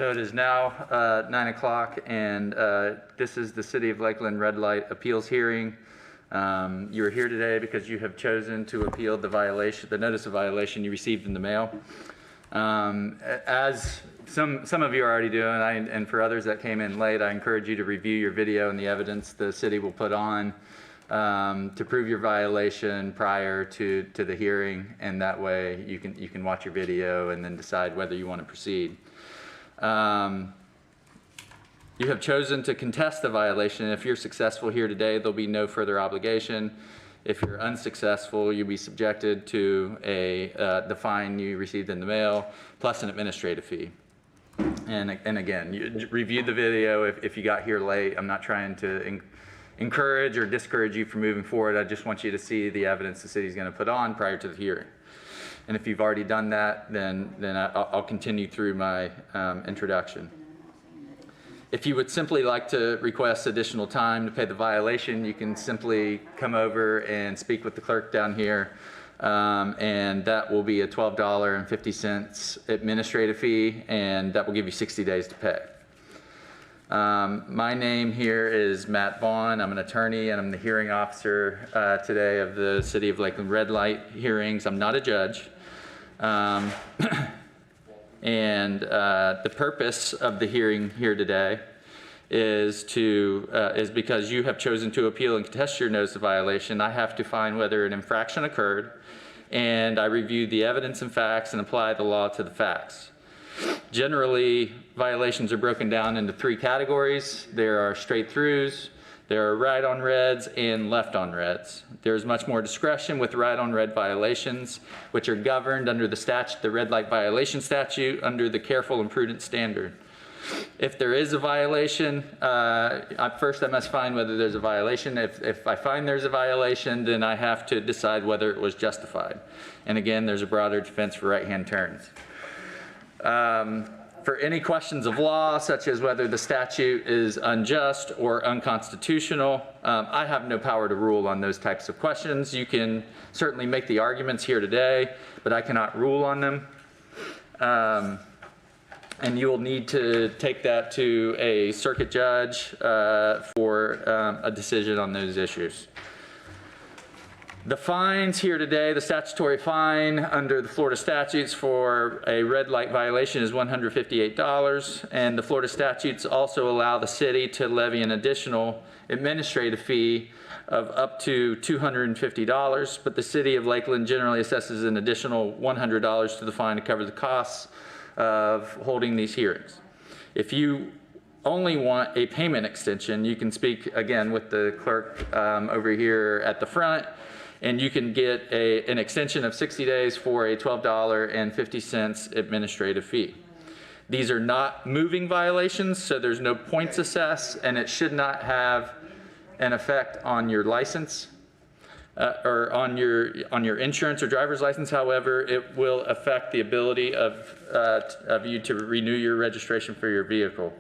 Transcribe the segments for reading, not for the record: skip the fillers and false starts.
So it is now 9 o'clock, and this is the City of Lakeland Red Light Appeals hearing. You are here today because you have chosen to appeal the violation, the notice of violation you received in the mail. As some of you are already doing, and for others that came in late, I encourage you to review your video and the evidence the city will put on to prove your violation prior to the hearing, and that way you can watch your video and then decide whether you want to proceed. You have chosen to contest the violation. If you're successful here today, there'll be no further obligation. If you're unsuccessful, you'll be subjected to the fine you received in the mail, plus an administrative fee. And again, you review the video if you got here late. I'm not trying to encourage or discourage you from moving forward. I just want you to see the evidence the city's going to put on prior to the hearing. And if you've already done that, then I'll continue through my introduction. If you would simply like to request additional time to pay the violation, you can simply come over and speak with the clerk down here, and that will be a $12.50 administrative fee, and that will give you 60 days to pay. My name here is Matt Vaughn. I'm an attorney and I'm the hearing officer today of the City of Lakeland Red Light hearings. I'm not a judge. And the purpose of the hearing here today is because you have chosen to appeal and contest your notice of violation. I have to find whether an infraction occurred, and I review the evidence and facts and apply the law to the facts. Generally, violations are broken down into three categories. There are straight throughs, there are right on reds, and left on reds. There's much more discretion with right on red violations, which are governed under the red light violation statute under the careful and prudent standard. If there is a violation, first I must find whether there's a violation. If I find there's a violation, then I have to decide whether it was justified. And again, there's a broader defense for right-hand turns. For any questions of law, such as whether the statute is unjust or unconstitutional, I have no power to rule on those types of questions. You can certainly make the arguments here today, but I cannot rule on them. And you will need to take that to a circuit judge for a decision on those issues. The fines here today, the statutory fine under the Florida statutes for a red light violation is $158, and the Florida statutes also allow the city to levy an additional administrative fee of up to $250, but the City of Lakeland generally assesses an additional $100 to the fine to cover the costs of holding these hearings. If you only want a payment extension, you can speak again with the clerk over here at the front, and you can get an extension of 60 days for a $12.50 administrative fee. These are not moving violations, so there's no points assessed, and it should not have an effect on your license or on your insurance or driver's license. However, it will affect the ability of you to renew your registration for your vehicle.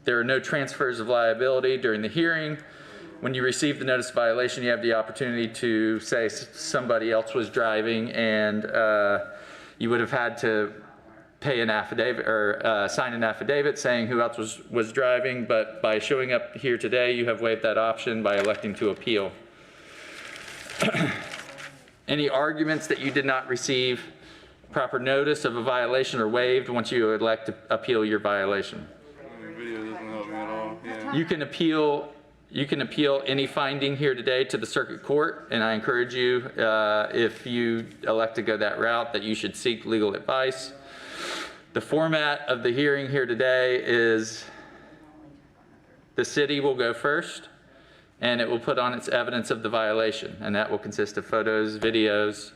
There are no transfers of liability during the hearing. When you receive the notice of violation, you have the opportunity to say somebody else was driving, and you would have had to pay an affidavit or sign an affidavit saying who else was driving, but by showing up here today, you have waived that option by electing to appeal. Any arguments that you did not receive proper notice of a violation are waived once you elect to appeal your violation. The video doesn't help me at all. Yeah. You can appeal any finding here today to the circuit court, and I encourage you, if you elect to go that route, that you should seek legal advice. The format of the hearing here today is the city will go first, and it will put on its evidence of the violation, and that will consist of photos, videos,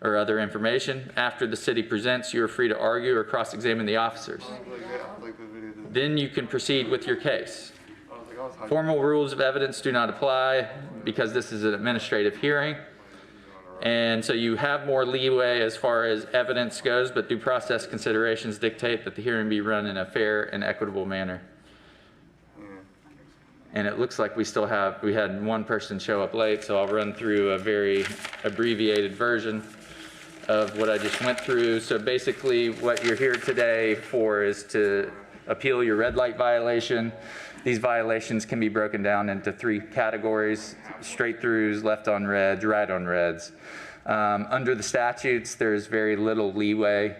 or other information. After the city presents, you are free to argue or cross-examine the officers. Then you can proceed with your case. Formal rules of evidence do not apply because this is an administrative hearing, and so you have more leeway as far as evidence goes, but due process considerations dictate that the hearing be run in a fair and equitable manner. And it looks like we had one person show up late, so I'll run through a very abbreviated version of what I just went through. So basically what you're here today for is to appeal your red light violation. These violations can be broken down into 3 categories: straight throughs, left on reds, right on reds. Under the statutes, there's very little leeway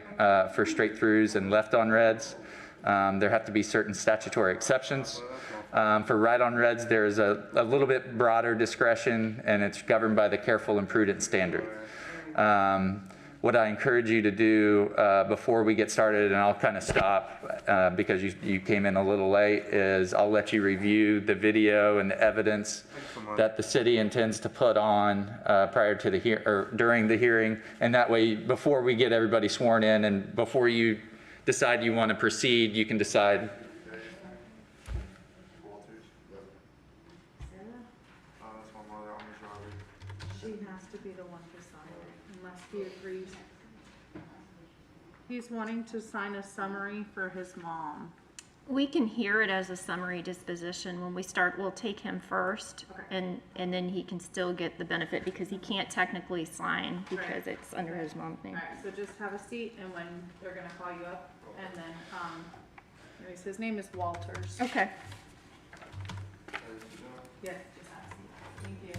for straight throughs and left on reds. There have to be certain statutory exceptions. For right on reds, there's a little bit broader discretion, and it's governed by the careful and prudent standard. What I encourage you to do before we get started, and I'll kind of stop because you came in a little late, is I'll let you review the video and the evidence that the city intends to put on prior to the or during the hearing, and that way, before we get everybody sworn in and before you decide you want to proceed, you can decide. She has to be the one to sign it, unless he agrees. He's wanting to sign a summary for his mom. We can hear it as a summary disposition. When we start, we'll take him first, Okay. and then he can still get the benefit because he can't technically sign because Right. it's under his mom's name. Alright, so just have a seat, and when they're gonna call you up, and then, anyways, his name is Walters. Okay. Yeah, just have a seat. Thank you.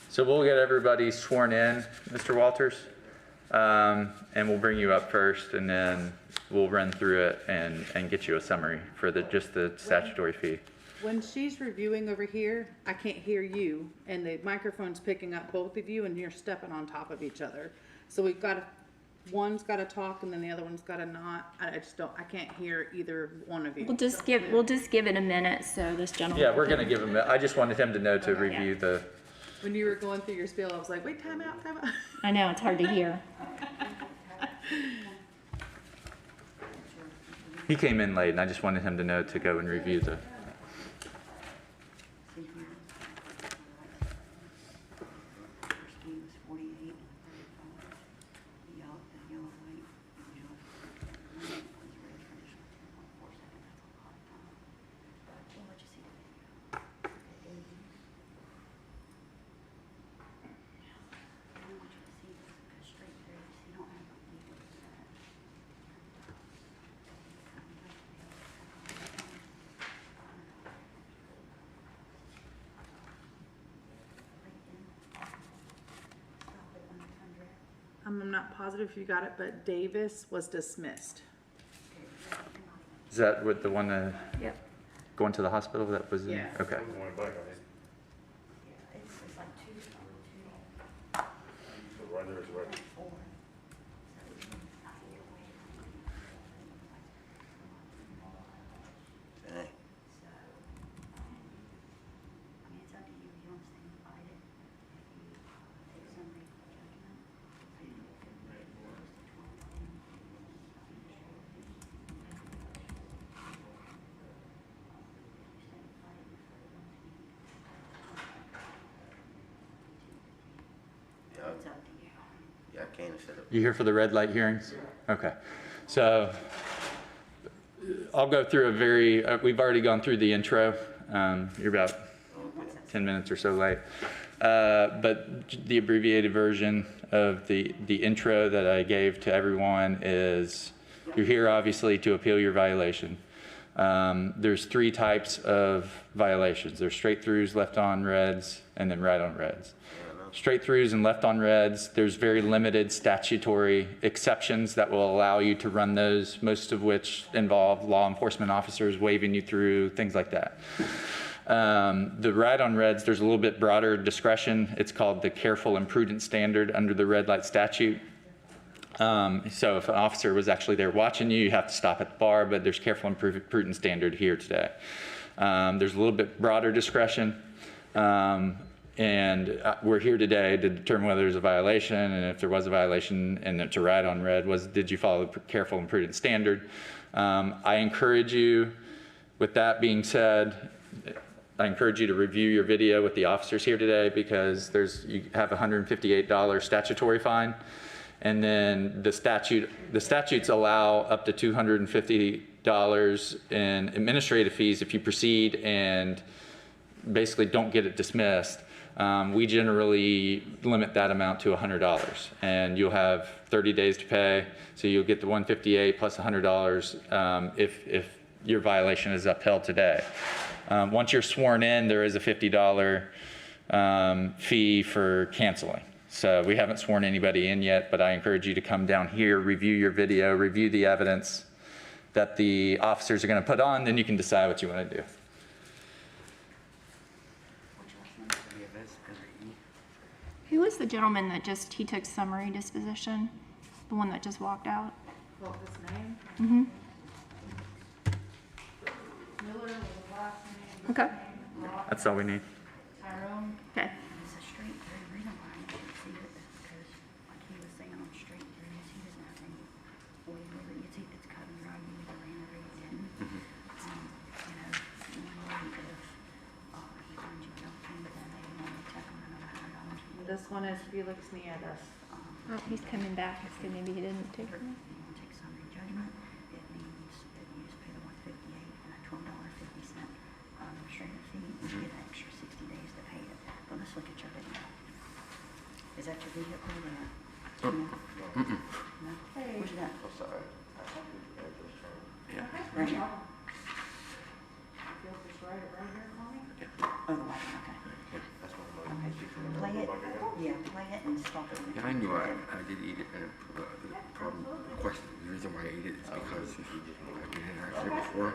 So we'll get everybody sworn in, Mr. Walters, and we'll bring you up first, and then we'll run through it and get you a summary for just the statutory fee. When she's reviewing over here, I can't hear you, and the microphone's picking up both of you, and you're stepping on top of each other. So we've got one's gotta talk, and then the other one's gotta not. I can't hear either one of you. We'll just give it a minute so this gentleman. Yeah, we're gonna give him, I just wanted him to know to review the, When you were going through your spiel, I was like, wait, time out, time out. I know, it's hard to hear. he came in late, and I just wanted him to know to go and review the. I'm not positive if you got it, but Davis was dismissed. Is that what the one Yep. going to the hospital that was in? Yeah. Okay. Yeah, I came to set up. You here for the red light hearings? Okay. So I'll go through we've already gone through the intro. You're about 10 minutes or so late. But the abbreviated version of the intro that I gave to everyone is, you're here obviously to appeal your violation. There's 3 types of violations. There's straight throughs, left on reds, and then right on reds. Straight throughs and left on reds, there's very limited statutory exceptions that will allow you to run those, most of which involve law enforcement officers waving you through, things like that. The right on reds, there's a little bit broader discretion. It's called the careful and prudent standard under the red light statute. So if an officer was actually there watching you, you have to stop at the bar, but there's careful and prudent standard here today. There's a little bit broader discretion. And we're here today to determine whether there's a violation, and if there was a violation and it's a right on red, did you follow the careful and prudent standard? I encourage you, with that being said, I encourage you to review your video with the officers here today, because you have a $158 statutory fine, and then the statutes allow up to $250 in administrative fees if you proceed and basically don't get it dismissed. we generally limit that amount to $100, and you'll have 30 days to pay. So you'll get the $158 plus $100 if your violation is upheld today. Once you're sworn in, there is a $50 fee for canceling. So we haven't sworn anybody in yet, but I encourage you to come down here, review your video, review the evidence that the officers are going to put on, then you can decide what you want to do. Who was the gentleman that he took summary disposition? The one that just walked out? What was his name? Mm-hmm. Miller was the last name. Okay. That's all we need. Tyrone. Okay. It's a straight through. The reason why I didn't see it is because, like he was saying, on straight through, he doesn't have any way where you see it's cut and dry. You either ran or you didn't. You know, normally if he finds you guilty, then they normally check him another $100. This one is Felix Nieves. Oh, he's coming back, so maybe he didn't take it. If you take summary judgment, it means that you just pay the $158 and a $12.50 administrative fee. You get an extra 60 days to pay it. But let's look at your video. Is that your vehicle there? No? Where's that? Right here. Feel this right here for me? Oh, the white one, okay. Play it, yeah, play it and stop it. Yeah, I knew I did eat it, and the question, the reason why I ate it is because I've been in an accident before,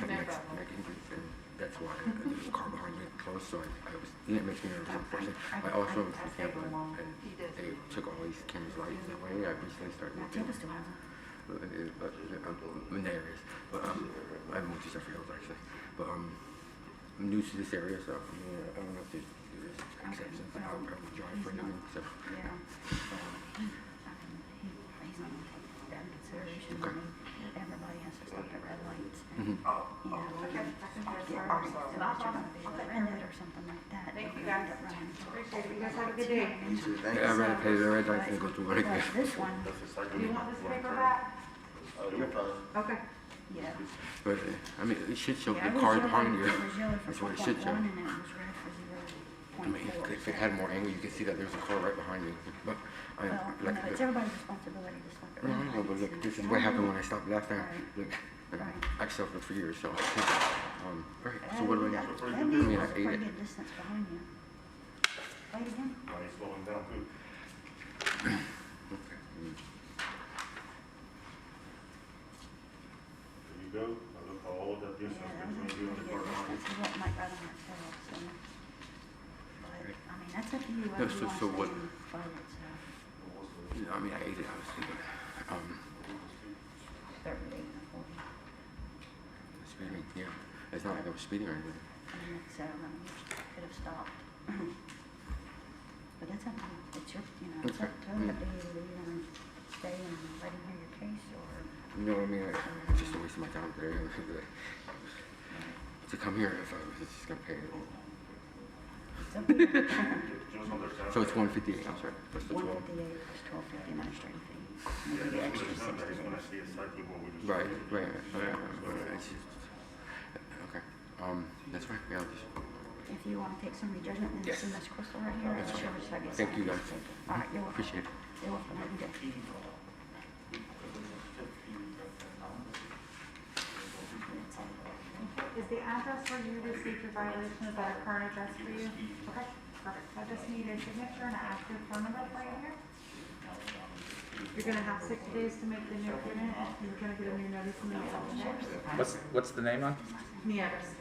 had neck injuries, and that's why there was a car behind me close, so it makes me nervous, unfortunately. I also was in Tampa, and they took all these cameras lights away. I recently started looking Tampa still has in the areas, but I haven't moved to Jeffrey Hills actually, but I'm new to this area, so I don't know if there's exceptions to how I would drive for a living, so. Yeah, so he's not gonna take that into consideration. I mean, everybody has to stop at red lights. And, you know, get off so that you're gonna be rear-ended or something like that. Thank you, guys. Appreciate it. You guys have a good day. Yeah, I'd rather pay the red lights and go through what I But get. this one, Do you want this paper back? Okay. yeah. But, I mean, it should show Yeah, the it was car yellow- behind you. It was yellow for That's what it should 4.1 show. and it was red for I mean, 0.4. if it had more angle, you could see that there's a car right behind you. But I Well, you like, know, it's everybody's responsibility to stop at no, red I know, lights. but look, this is what happened when I stopped last time. Right. Look, Right. I suffered for years, so. Right, so what do I do? That I means mean, I it's a ate pretty it. good distance behind you. Play it again. slowing down too. Okay. There you go. I look all that Yeah, distance that was a between you and pretty the good car behind you. distance. He might ride on that tail, so. But, I mean, that's up to you. No, Whether you so- want so to what- stay and play it, so. I mean, I ate it, I was thinking, 38 and 40. speeding, yeah. It's not like I was speeding or anything. I mean, it's, you could have stopped. But that's up to you. It's your, you know, it's Okay. totally up to you whether you want to stay and let him hear your case or. You know what I mean? It's just a waste of my time today. To come here if I was just gonna pay it. It's up to you. So it's 158, I'm sorry. What's the 12? 158 plus 1250 administrative fee. And you get the extra 60 days. Right. It's just, okay. That's fine. Yeah, I'll just. If you want to take summary judgment, then Yes. see Miss Crystal right here. That's and she'll fine. just have you Thank sign you, it. guys. All right, you're welcome. Appreciate it. You're welcome. Have a good day. Is the address where you received your violation, is that a current address for you? Okay, perfect. I just need a signature and an active phone number for you here. You're gonna have 60 days to make the new payment. You're gonna get a new notice in the mail, okay? What's the name on? Nieves.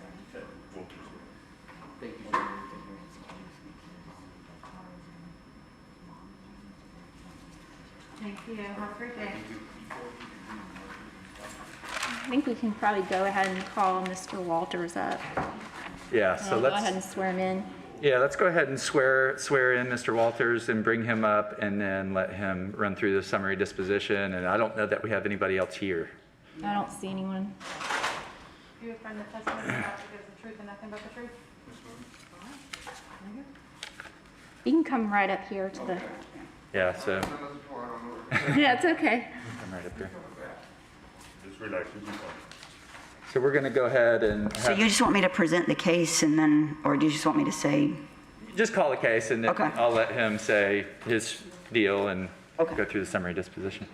Thank you. Have a great day. I think we can probably go ahead and call Mr. Walters up. Yeah, so Go ahead and let's, swear him in. yeah, let's go ahead and swear in Mr. Walters and bring him up and then let him run through the summary disposition. And I don't know that we have anybody else here. I don't see anyone. You affirm the testimony you're about to give is the truth and nothing but the truth? You can come right up here to the, Yeah, so yeah, it's okay. I'm right up here. Just relax, you'll be fine. So we're gonna go ahead and So you just want me to present the case and then, or do you just want me to say, Just call the case and then Okay. I'll let him say his deal and Okay. go through the summary disposition.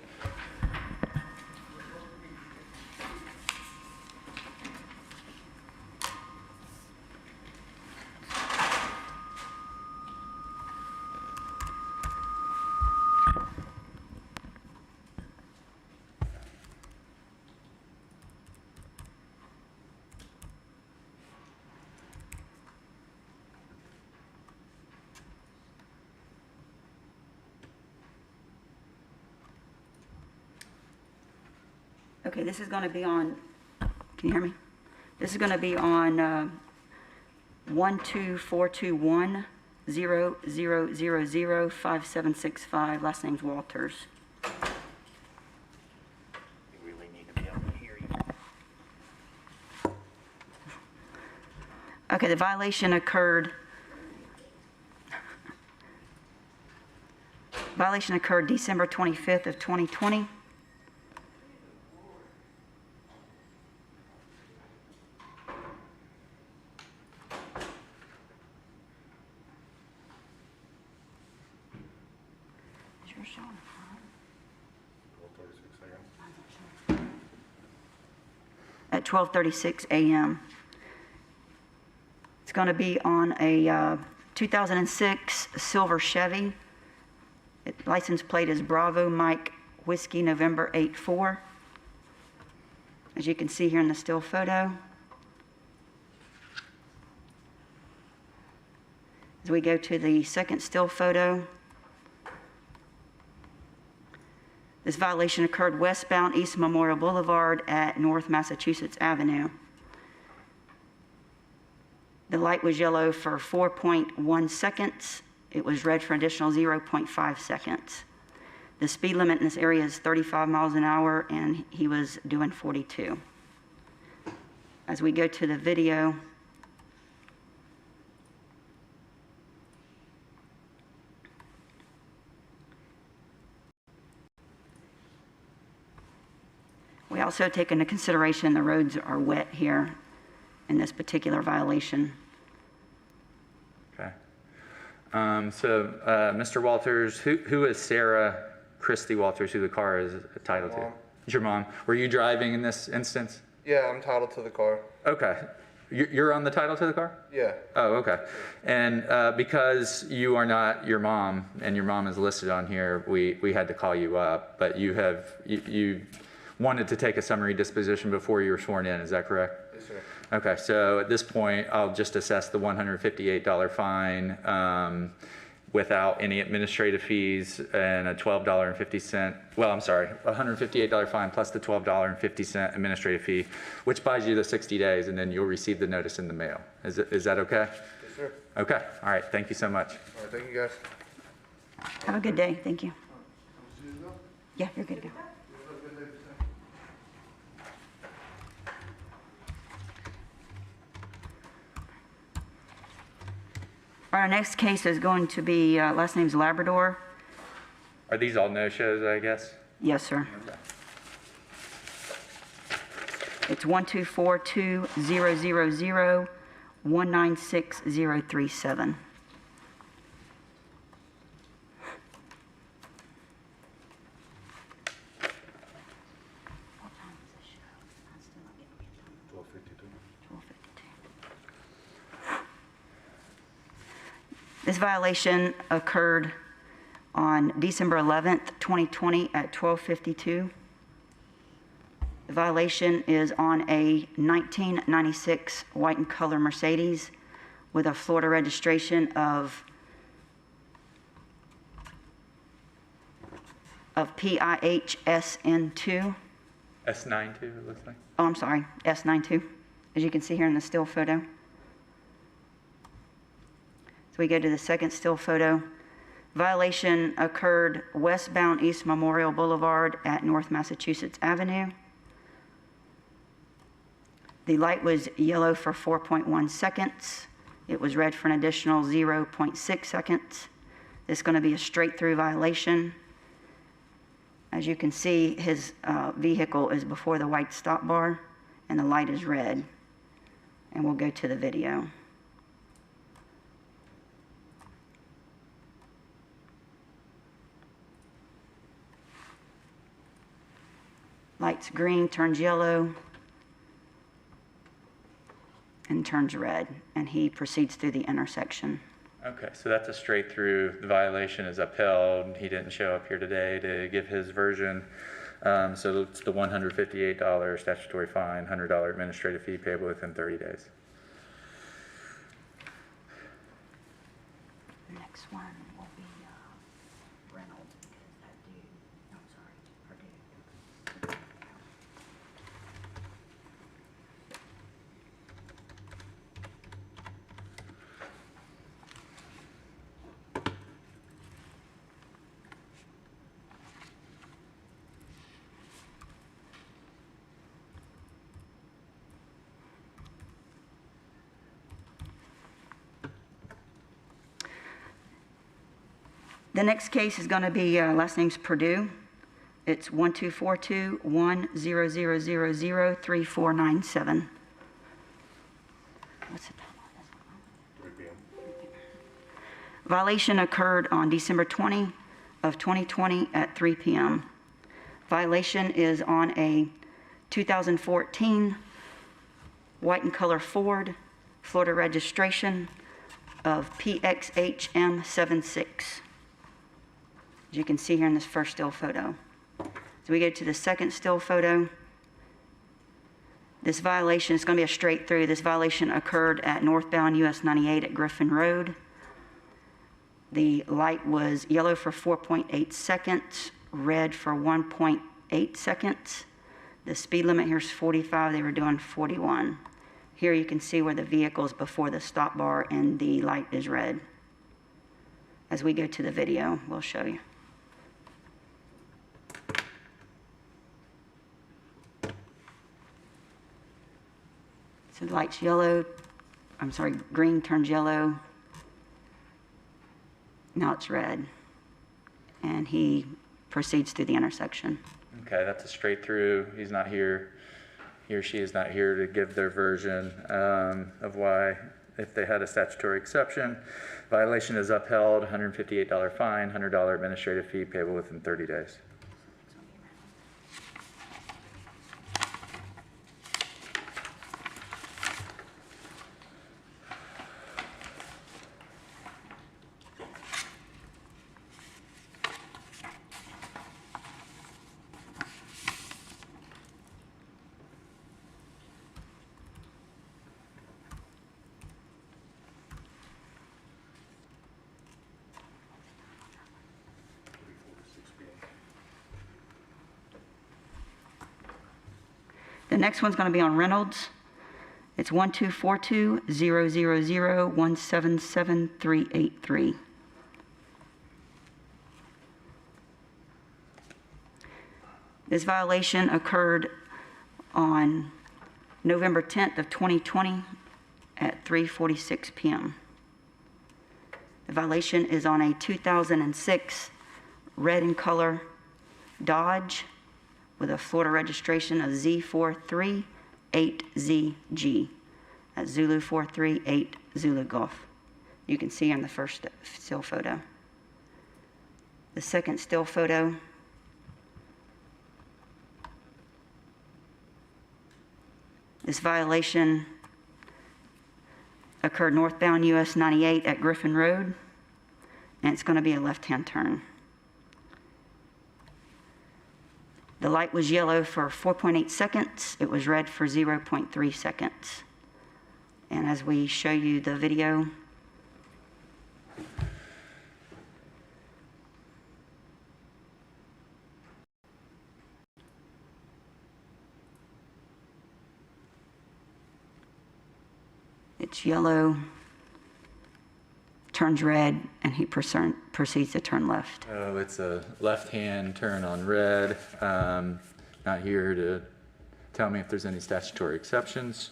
Okay, this is gonna be on, can you hear me? This is gonna be on 12421-00005765, last name's Walters. We really need to be able to hear you. Okay, the violation occurred December 25th of 2020. Is yours showing? 12:36 a.m. At 12:36 a.m. It's going to be on a 2006 silver Chevy. License plate is Bravo Mike Whiskey November 84. As you can see here in the still photo. As we go to the second still photo, this violation occurred westbound East Memorial Boulevard at North Massachusetts Avenue. The light was yellow for 4.1 seconds. It was red for an additional 0.5 seconds. The speed limit in this area is 35 miles an hour, and he was doing 42. As we go to the video, we also take into consideration the roads are wet here in this particular violation. Okay. Mr. Walters, who is Sarah Christy Walters, who the car is titled to? Mom. It's your mom. Were you driving in this instance? Yeah, I'm titled to the car. Okay. You're on the title to the car? Yeah. Oh, okay. And because you are not your mom, and your mom is listed on here, we had to call you up. But you wanted to take a summary disposition before you were sworn in. Is that correct? Yes, sir. Okay. So at this point, I'll just assess the $158 fine without any administrative fees and a $12.50. Well, I'm sorry, $158 fine plus the $12.50 administrative fee, which buys you the 60 days, and then you'll receive the notice in the mail. Is that okay? Yes, sir. Okay. All right. Thank you so much. All right, thank you, guys. Have a good day. Thank you. Yeah, you're good to go. Our next case is going to be, last name's Labrador. Are these all no-shows, I guess? Yes, sir. It's 1242000196037. What time is the show? I'm still not getting it done. 12:52. 12:52. This violation occurred on December 11th, 2020 at 12:52. The violation is on a 1996 white and color Mercedes with a Florida registration of PIHSN2. S92, it looks like. Oh, I'm sorry, S92, as you can see here in the still photo. So we go to the second still photo. Violation occurred westbound East Memorial Boulevard at North Massachusetts Avenue. The light was yellow for 4.1 seconds. It was red for an additional 0.6 seconds. This is going to be a straight-through violation. As you can see, his vehicle is before the white stop bar, and the light is red. And we'll go to the video. Light's green, turns yellow, and turns red, and he proceeds through the intersection. Okay, so that's a straight through. The violation is upheld. He didn't show up here today to give his version. So it's the $158 statutory fine, $100 administrative fee payable within 30 days. The next one will be Reynolds, because that dude, I'm sorry, her dude. The next case is going to be, last name's Purdue. It's 1242-1000003497. What's the time on this one? 3 p.m. Violation occurred on December 20 of 2020 at 3 p.m. Violation is on a 2014 white and color Ford, Florida registration of PXHM76. As you can see here in this first still photo. So we go to the second still photo. This violation is going to be a straight through. This violation occurred at northbound US 98 at Griffin Road. The light was yellow for 4.8 seconds, red for 1.8 seconds. The speed limit here is 45. They were doing 41. Here you can see where the vehicle is before the stop bar and the light is red. As we go to the video, we'll show you. So the light's yellow, green turns yellow. Now it's red. And he proceeds through the intersection. Okay, that's a straight through. He's not here. He or she is not here to give their version of why, if they had a statutory exception. Violation is upheld, $158 fine, $100 administrative fee payable within 30 days. The next one's going to be on Reynolds. It's 1242-000-177383. This violation occurred on November 10th of 2020 at 3:46 p.m. The violation is on a 2006 red in color Dodge with a Florida registration of Z438ZG. That's Zulu 438 Zulu Golf. You can see on the first still photo. The second still photo. This violation occurred northbound US 98 at Griffin Road, and it's going to be a left-hand turn. The light was yellow for 4.8 seconds. It was red for 0.3 seconds. And as we show you the video, it's yellow, turns red, and he proceeds to turn left. Oh, it's a left-hand turn on red. Not here to tell me if there's any statutory exceptions.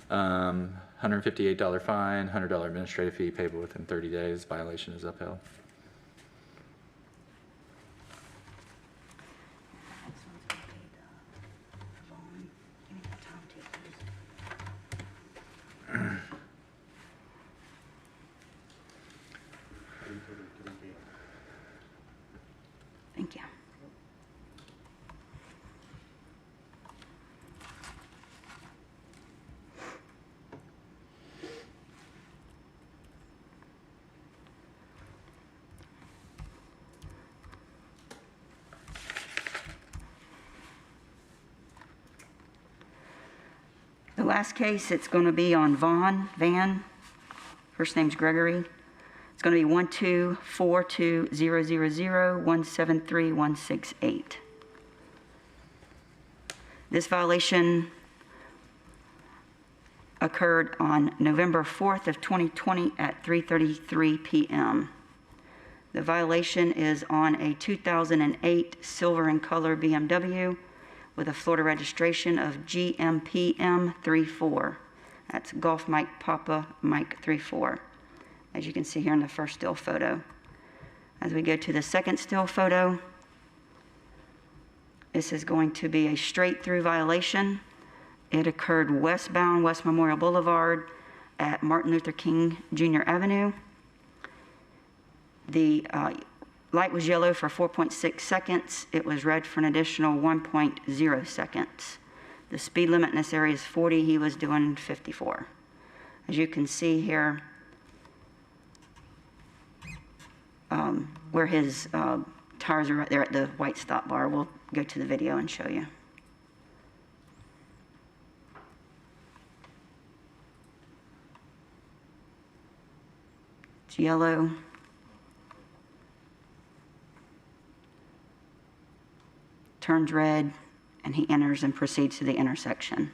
$158 fine, $100 administrative fee payable within 30 days. Violation is upheld. Next one's gonna be the bond. Give me that time tape, please. Thank you. last case, it's going to be on Van. First name's Gregory. It's going to be 1242000173168. This violation occurred on November 4th of 2020 at 3:33 p.m. The violation is on a 2008 silver in color BMW with a Florida registration of GMPM 34. That's Golf Mike Papa Mike 34, as you can see here in the first still photo. As we go to the second still photo, this is going to be a straight-through violation. It occurred westbound West Memorial Boulevard at Martin Luther King Jr. Avenue. The light was yellow for 4.6 seconds. It was red for an additional 1.0 seconds. The speed limit in this area is 40. He was doing 54. As you can see here, where his tires are right there at the white stop bar. We'll go to the video and show you. It's yellow. Turns red, and he enters and proceeds to the intersection.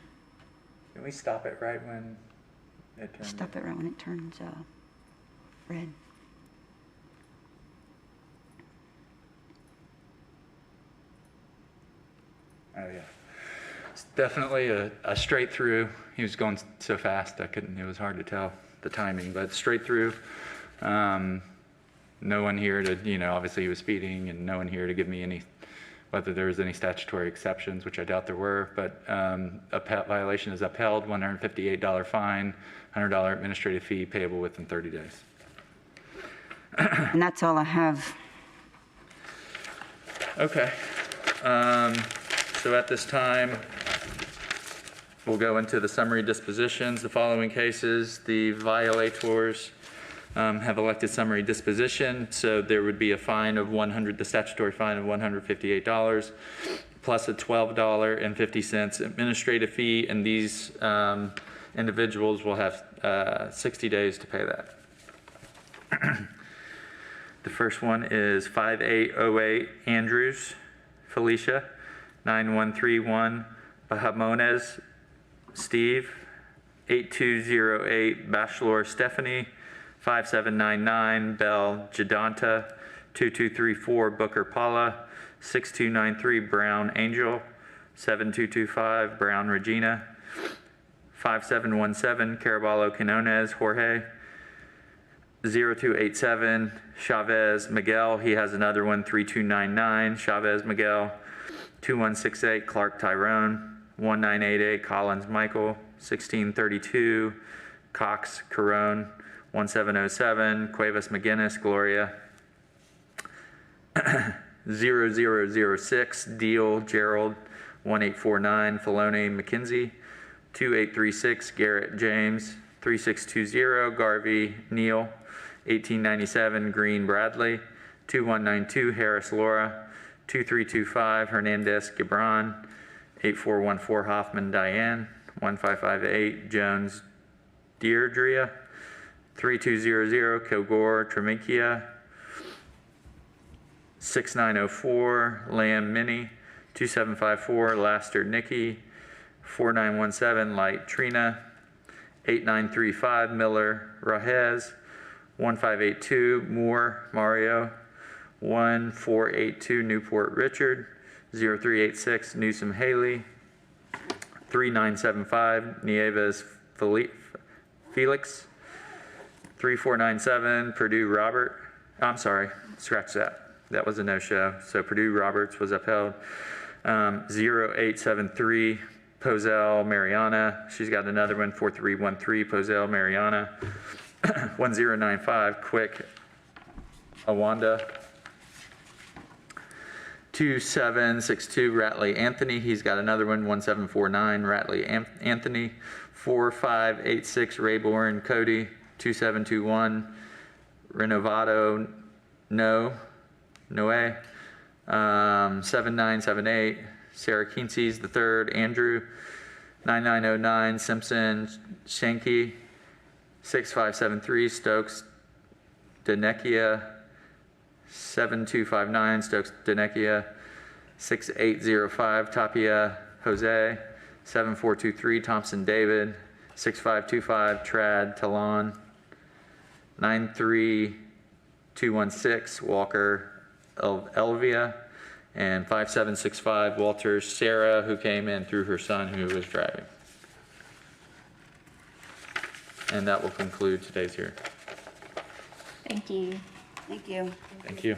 Can we stop it right when it turns? Stop it right when it turns red. Oh, yeah. It's definitely a straight through. He was going so fast, it was hard to tell the timing, but straight through. No one here to, obviously he was speeding, and no one here to give me whether there was any statutory exceptions, which I doubt there were, but a violation is upheld, $158 fine, $100 administrative fee payable within 30 days. And that's all I have. Okay. So at this time, we'll go into the summary dispositions. The following cases, the violators have elected summary disposition, so there would be a fine of the statutory fine of $158, plus a $12.50 administrative fee, and these individuals will have 60 days to pay that. The first one is 5808 Andrews, Felicia, 9131 Bahamones, Steve, 8208 Bachelor Stephanie, 5799 Bell Jadanta, 2234 Booker Paula, 6293 Brown Angel, 7225 Brown Regina, 5717 Caraballo Quinones Jorge, 0287 Chavez Miguel, he has another one, 3299 Chavez Miguel, 2168 Clark Tyrone, 1988 Collins Michael, 1632 Cox Carone, 1707 Cuevas McGinnis Gloria, 0006 Deal Gerald, 1849 Filoni McKenzie, 2836 Garrett James, 3620 Garvey Neal, 1897 Green Bradley, 2192 Harris Laura, 2325 Hernandez Gibran, 8414 Hoffman Diane, 1558 Jones Deirdrea, 3200 Kilgore Tremikia, 6904 Lamb Minnie, 2754 Laster Nikki, 4917 Light Trina, 8935 Miller Rahez, 1582 Moore Mario, 1482 Newport Richard, 0386 Newsom Haley, 3975 Nieves Felix, 3497 Purdue Robert, I'm sorry, scratch that. That was a no-show. So Purdue Roberts was upheld. 0873 Posel Mariana. She's got another one, 4313 Posel Mariana. 1095 Quick Awanda. 2762 Ratley Anthony. He's got another one, 1749 Ratley Anthony. 4586 Rayborn Cody. 2721 Renovado Noe. 7978 Sarah Kinsey's the third. Andrew 9909 Simpson Shanky, 6573 Stokes Denekia, 7259 Stokes Denekia, 6805 Tapia Jose, 7423 Thompson David, 6525 Trad Talon, 93216 Walker Elvia, and 5765 Walter Sarah, who came in through her son who was driving. And that will conclude today's hearing. Thank you. Thank you. Thank you.